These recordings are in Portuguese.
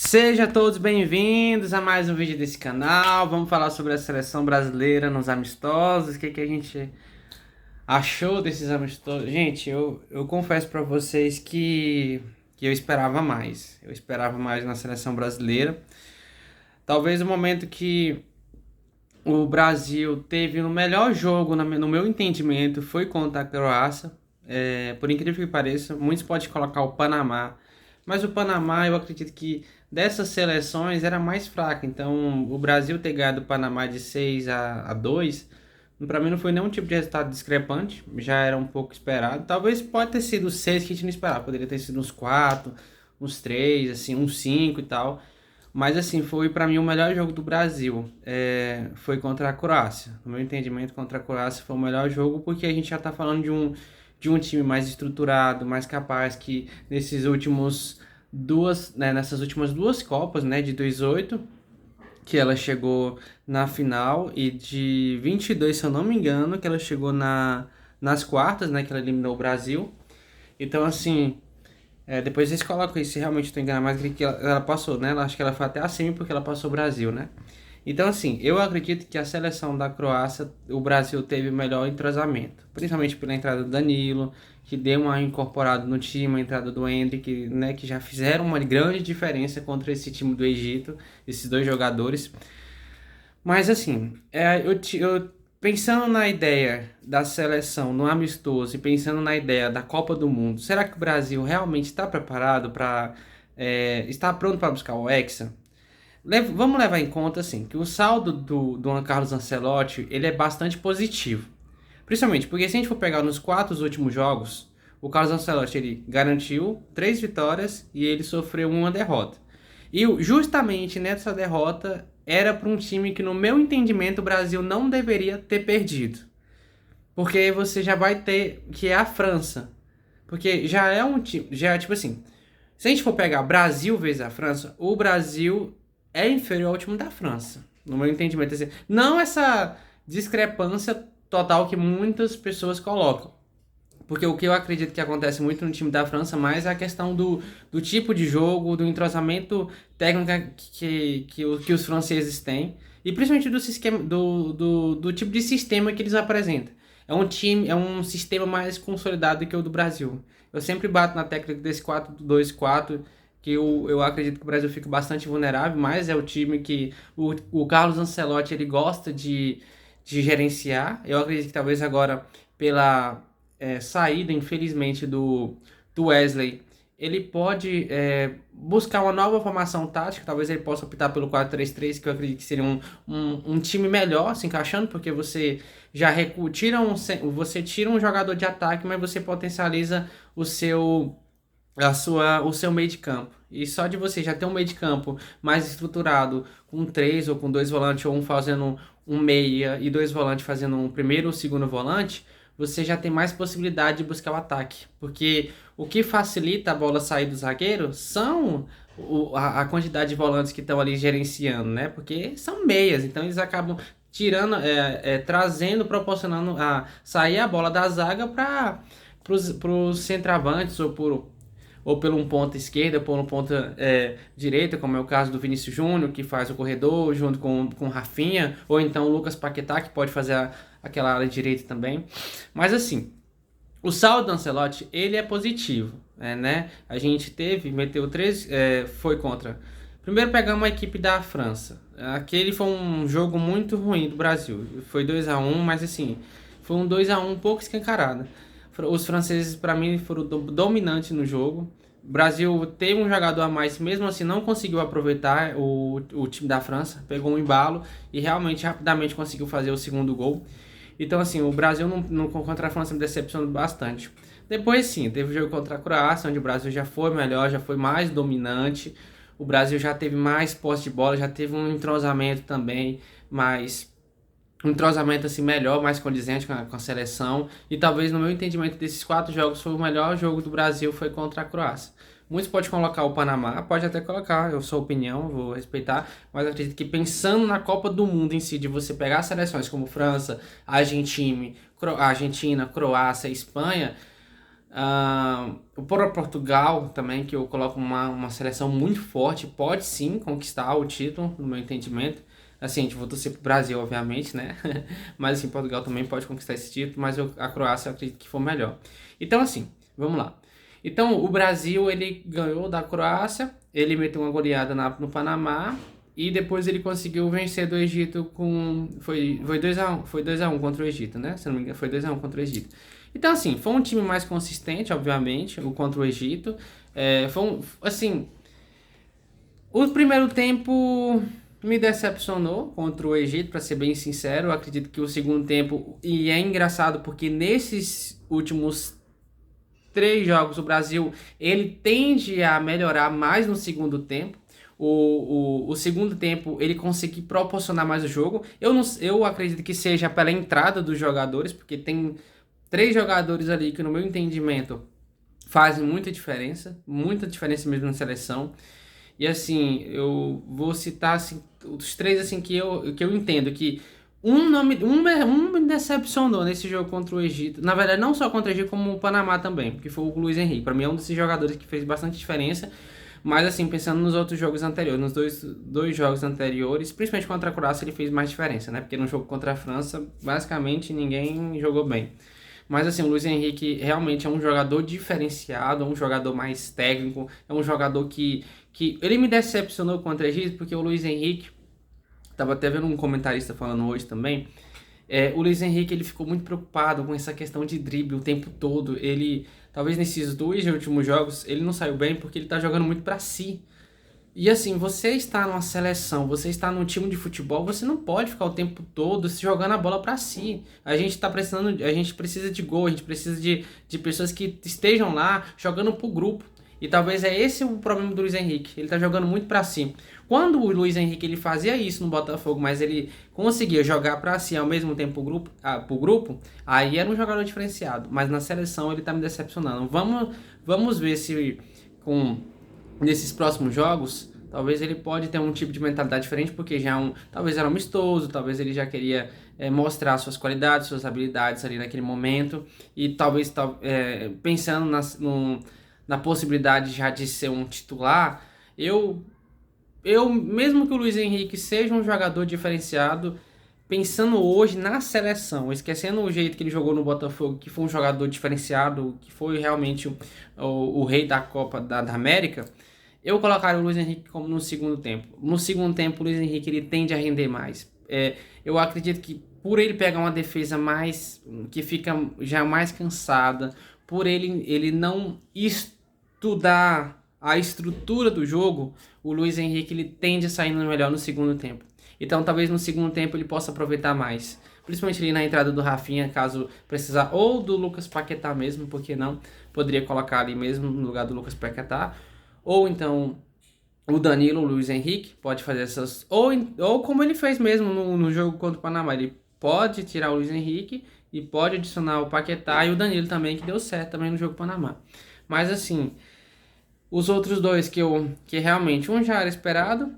Sejam todos bem-vindos a mais um vídeo desse canal. Vamos falar sobre a seleção brasileira nos amistosos. O que a gente achou desses amistosos? Gente, eu confesso pra vocês que eu esperava mais. Eu esperava mais na seleção brasileira. Talvez o momento que o Brasil teve o melhor jogo, no meu entendimento, foi contra a Croácia. Por incrível que pareça, muitos podem colocar o Panamá. Mas o Panamá, eu acredito que dessas seleções era mais fraca. Então, o Brasil ter ganhado o Panamá de 6-2, para mim não foi nenhum tipo de resultado discrepante. Já era um pouco esperado. Talvez pode ter sido 6 que a gente não esperava. Poderia ter sido uns 4, uns 3, assim, uns 5 e tal. Mas, assim, foi para mim o melhor jogo do Brasil. Foi contra a Croácia. No meu entendimento, contra a Croácia foi o melhor jogo porque a gente já está falando de um time mais estruturado, mais capaz, que nessas últimas duas Copas, né, de 2018, que ela chegou na final, e de 22, se eu não me engano, que ela chegou nas quartas, né, que ela eliminou o Brasil. Então, assim, depois vocês colocam aí, se realmente estou enganado, mais que ela passou, né, acho que ela foi até a semi porque ela passou o Brasil, né. Então, assim, eu acredito que a seleção da Croácia, o Brasil teve o melhor entrosamento, principalmente pela entrada do Danilo, que deu uma incorporada no time, a entrada do Endrick, né, que já fizeram uma grande diferença contra esse time do Egito, esses dois jogadores. Mas, assim, pensando na ideia da seleção no amistoso e pensando na ideia da Copa do Mundo, será que o Brasil realmente está preparado está pronto para buscar o Hexa? Vamos levar em conta assim, que o saldo do Carlos Ancelotti ele é bastante positivo. Principalmente porque se a gente for pegar nos 4 últimos jogos, o Carlos Ancelotti ele garantiu 3 vitórias e ele sofreu uma derrota. E justamente nessa derrota era para um time que, no meu entendimento, o Brasil não deveria ter perdido. Porque você já vai ter, que é a França. Porque já é um time, já é tipo assim, se a gente for pegar Brasil vezes a França, o Brasil é inferior ao time da França, no meu entendimento. Assim, não essa discrepância total que muitas pessoas colocam. Porque o que eu acredito que acontece muito no time da França mais é a questão do tipo de jogo, do entrosamento técnico que os franceses têm. E principalmente do tipo de sistema que eles apresentam. É um sistema mais consolidado que o do Brasil. Eu sempre bato na técnica desse 4-2-4, que eu acredito que o Brasil fica bastante vulnerável, mas é o time que o Carlos Ancelotti ele gosta de gerenciar. Eu acredito que talvez agora, pela saída, infelizmente, do Wesley, ele pode buscar uma nova formação tática. Talvez ele possa optar pelo 4-3-3, que eu acredito que seria um time melhor se encaixando, porque você já você tira um jogador de ataque, mas você potencializa o seu meio de campo. E só de você já ter um meio de campo mais estruturado, com 3 ou com 2 volantes, ou um fazendo um meia e 2 volantes fazendo um primeiro ou segundo volante, você já tem mais possibilidade de buscar o ataque. Porque o que facilita a bola sair do zagueiro são a quantidade de volantes que estão ali gerenciando, né? Porque são meias, então eles acabam tirando, trazendo, proporcionando a sair a bola da zaga para os centravantes ou pelo um ponta esquerda, ou por um ponta direita, como é o caso do Vinícius Júnior, que faz o corredor junto com o Rafinha, ou então o Lucas Paquetá, que pode fazer aquela área direita também. Mas assim, o saldo do Ancelotti, ele é positivo, né? A gente meteu 3, foi contra. Primeiro pegamos a equipe da França. Aquele foi um jogo muito ruim do Brasil. Foi 2-1, mas assim, foi um 2-1 um pouco escancarado. Os franceses, para mim, foram dominantes no jogo. O Brasil teve um jogador a mais, mesmo assim não conseguiu aproveitar o time da França. Pegou um embalo e realmente rapidamente conseguiu fazer o segundo gol. Então, assim, o Brasil contra a França me decepcionou bastante. Depois, sim, teve o jogo contra a Croácia, onde o Brasil já foi melhor, já foi mais dominante. O Brasil já teve mais posse de bola, já teve um entrosamento também, um entrosamento assim melhor, mais condizente com a seleção. E talvez, no meu entendimento, desses 4 jogos, foi o melhor jogo do Brasil, foi contra a Croácia. Muitos podem colocar o Panamá, pode até colocar, eu sou opinião, vou respeitar, mas eu acredito que pensando na Copa do Mundo em si, de você pegar seleções como França, Argentina, Croácia, Espanha, O Portugal também, que eu coloco uma seleção muito forte, pode sim conquistar o título, no meu entendimento. Assim, a gente vou torcer pro Brasil, obviamente, né? Mas assim, Portugal também pode conquistar esse título, mas a Croácia eu acredito que for melhor. Então, assim, vamos lá. Então, o Brasil, ele ganhou da Croácia, ele meteu uma goleada no Panamá, e depois ele conseguiu vencer do Egito com... Foi 2-1, foi 2-1 contra o Egito, né? Se não me engano, foi 2-1 contra o Egito. Então, assim, foi um time mais consistente, obviamente, o contra o Egito. Assim, o primeiro tempo me decepcionou contra o Egito, para ser bem sincero. Eu acredito que o segundo tempo, e é engraçado porque nesses últimos 3 jogos o Brasil ele tende a melhorar mais no segundo tempo. O segundo tempo ele conseguir proporcionar mais o jogo. Eu acredito que seja pela entrada dos jogadores, porque tem 3 jogadores ali que, no meu entendimento, fazem muita diferença mesmo na seleção. E assim, eu vou citar assim, os 3 assim, que eu entendo que um me decepcionou nesse jogo contra o Egito. Na verdade, não só contra o Egito, como o Panamá também, porque foi o Luiz Henrique. Para mim é um desses jogadores que fez bastante diferença. Mas assim, pensando nos outros jogos anteriores, nos dois jogos anteriores, principalmente contra a Croácia, ele fez mais diferença, né? Porque no jogo contra a França, basicamente ninguém jogou bem. Mas assim, o Luiz Henrique realmente é um jogador diferenciado, é um jogador mais técnico, é um jogador que ele me decepcionou contra o Egito, porque o Luiz Henrique, tava até vendo um comentarista falando hoje também, o Luiz Henrique ele ficou muito preocupado com essa questão de drible o tempo todo. Ele, talvez nesses 2 últimos jogos, ele não saiu bem porque ele tá jogando muito para si. E assim, você está numa seleção, você está num time de futebol, você não pode ficar o tempo todo se jogando a bola para si. A gente precisa de gol, a gente precisa de pessoas que estejam lá jogando pro grupo. E talvez é esse o problema do Luiz Henrique. Ele tá jogando muito para si. Quando o Luiz Henrique ele fazia isso no Botafogo, mas ele conseguia jogar para si ao mesmo tempo pro grupo, aí era um jogador diferenciado. Mas na seleção ele tá me decepcionando. Vamos ver se com nesses próximos jogos, talvez ele pode ter um tipo de mentalidade diferente, porque talvez era amistoso, talvez ele já queria mostrar suas qualidades, suas habilidades ali naquele momento, e talvez pensando na possibilidade já de ser um titular, mesmo que o Luiz Henrique seja um jogador diferenciado, pensando hoje na seleção, esquecendo o jeito que ele jogou no Botafogo, que foi um jogador diferenciado, que foi realmente o rei da Copa da América, eu colocaria o Luiz Henrique como no segundo tempo. No segundo tempo, o Luiz Henrique ele tende a render mais. Eu acredito que por ele pegar uma defesa mais que fica já mais cansada, por ele não estudar a estrutura do jogo, o Luiz Henrique ele tende a sair melhor no segundo tempo. Então, talvez no segundo tempo ele possa aproveitar mais. Principalmente ali na entrada do Rafinha, caso precisar, ou do Lucas Paquetá mesmo, porque não? Poderia colocar ali mesmo no lugar do Lucas Paquetá. Ou então o Danilo, o Luiz Henrique, pode fazer essas. Ou como ele fez mesmo no jogo contra o Panamá. Ele pode tirar o Luiz Henrique e pode adicionar o Paquetá e o Danilo também, que deu certo também no jogo Panamá. Mas assim, os outros dois que realmente, um já era esperado,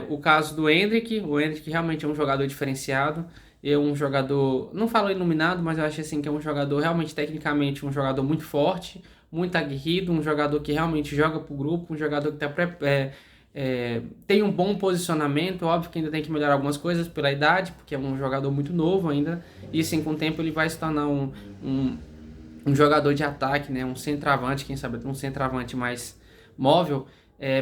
o caso do Endrick. O Endrick realmente é um jogador diferenciado. É um jogador, não falo iluminado, mas eu acho assim que é um jogador realmente tecnicamente um jogador muito forte, muito aguerrido, um jogador que realmente joga pro grupo, um jogador que tem um bom posicionamento. Óbvio que ainda tem que melhorar algumas coisas pela idade, porque é um jogador muito novo ainda, e sim, com o tempo ele vai se tornar um jogador de ataque, né? Um centroavante, quem sabe um centroavante mais móvel,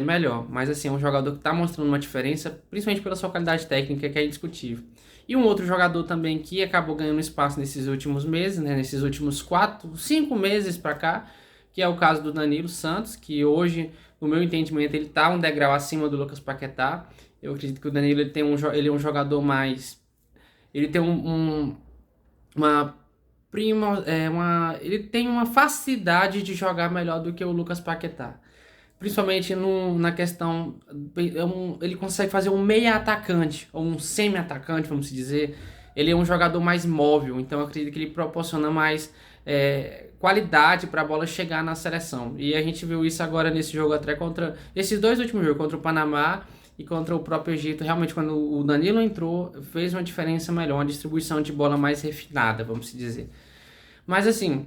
melhor. Mas assim, é um jogador que está mostrando uma diferença, principalmente pela sua qualidade técnica, que é indiscutível. E um outro jogador também que acabou ganhando espaço nesses últimos meses, né? Nesses últimos 4, 5 meses para cá, que é o caso do Danilo Santos, que hoje, no meu entendimento, ele está um degrau acima do Lucas Paquetá. Eu acredito que o Danilo ele é um jogador mais... Ele tem ele tem uma facilidade de jogar melhor do que o Lucas Paquetá. Principalmente na questão... ele consegue fazer um meia atacante, ou um semi-atacante, vamos dizer. Ele é um jogador mais móvel, então eu acredito que ele proporciona mais qualidade para a bola chegar na seleção. E a gente viu isso agora nesse jogo até contra... Esses 2 últimos jogos, contra o Panamá e contra o próprio Egito. Realmente, quando o Danilo entrou, fez uma diferença melhor, uma distribuição de bola mais refinada, vamos dizer. Mas assim,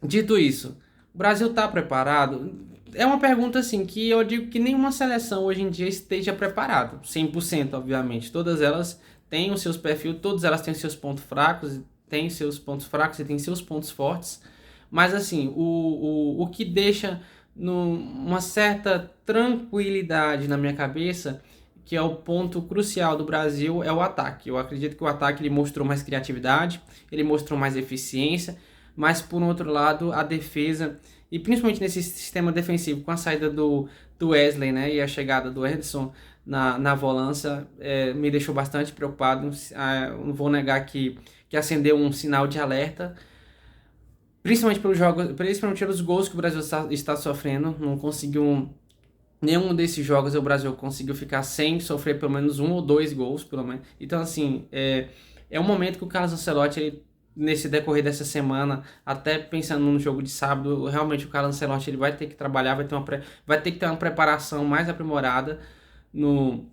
Dito isso, o Brasil está preparado? É uma pergunta assim que eu digo que nenhuma seleção hoje em dia esteja preparada, 100%, obviamente. Todas elas têm os seus perfis, todas elas têm os seus pontos fracos, têm seus pontos fracos e têm seus pontos fortes. Mas assim, o que deixa uma certa tranquilidade na minha cabeça, que é o ponto crucial do Brasil, é o ataque. Eu acredito que o ataque ele mostrou mais criatividade, ele mostrou mais eficiência, mas por outro lado, a defesa, e principalmente nesse sistema defensivo, com a saída do Wesley, né, e a chegada do Ederson na volância, me deixou bastante preocupado. Não vou negar que acendeu um sinal de alerta, principalmente pelos jogos, principalmente pelos gols que o Brasil está sofrendo. Não conseguiu nenhum desses jogos o Brasil conseguiu ficar sem sofrer pelo menos um ou dois gols, pelo menos. Então, assim, é um momento que o Carlos Ancelotti, nesse decorrer dessa semana, até pensando no jogo de sábado, realmente o Carlos Ancelotti ele vai ter que trabalhar, vai ter que ter uma preparação mais aprimorada no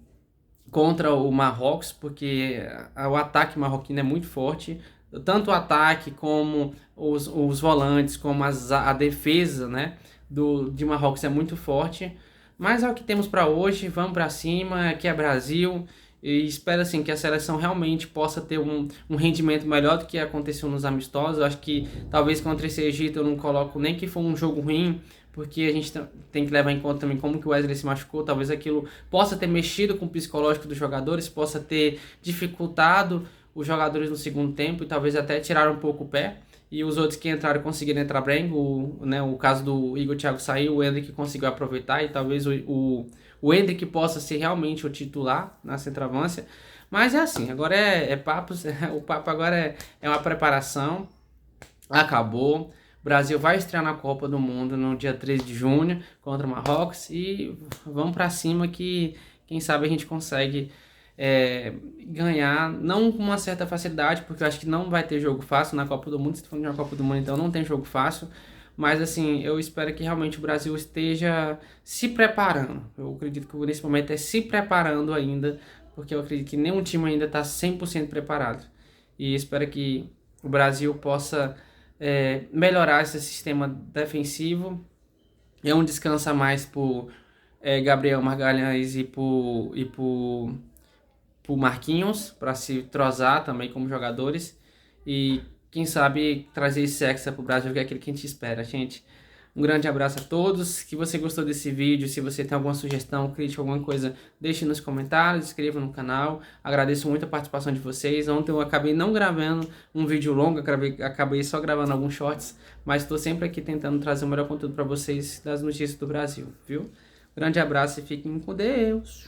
contra o Marrocos, porque o ataque marroquino é muito forte, tanto o ataque como os volantes, como a defesa, né, de Marrocos é muito forte. Mas é o que temos para hoje, vamos para cima, aqui é Brasil, e espero assim que a seleção realmente possa ter um rendimento melhor do que aconteceu nos amistosos. Eu acho que talvez contra esse Egito eu não coloco nem que foi um jogo ruim, porque a gente tem que levar em conta também como que o Wesley se machucou. Talvez aquilo possa ter mexido com o psicológico dos jogadores, possa ter dificultado os jogadores no segundo tempo e talvez até tirar um pouco o pé. E os outros que entraram conseguiram entrar bem. O caso do Igor Thiago saiu, o Endrick conseguiu aproveitar e talvez o Endrick possa ser realmente o titular na centroavância. Mas é assim, agora é papos, o papo agora é uma preparação. Acabou. O Brasil vai estrear na Copa do Mundo no dia 13 de junho contra o Marrocos e vamos para cima que quem sabe a gente consegue ganhar, não com uma certa facilidade, porque eu acho que não vai ter jogo fácil na Copa do Mundo. Se tu for na Copa do Mundo, então não tem jogo fácil. Mas assim, eu espero que realmente o Brasil esteja se preparando. Eu acredito que nesse momento é se preparando ainda, porque eu acredito que nenhum time ainda está 100% preparado. E espero que o Brasil possa melhorar esse sistema defensivo. É um descanso a mais por Gabriel Magalhães e por Marquinhos, para se trozar também como jogadores. E quem sabe trazer esse hexa pro Brasil, que é aquilo que a gente espera, gente. Um grande abraço a todos. Se você gostou desse vídeo, se você tem alguma sugestão, crítica, alguma coisa, deixe nos comentários, inscreva no canal. Agradeço muito a participação de vocês. Ontem eu acabei não gravando um vídeo longo, acabei só gravando alguns shorts, mas estou sempre aqui tentando trazer o melhor conteúdo para vocês das notícias do Brasil, viu? Grande abraço e fiquem com Deus.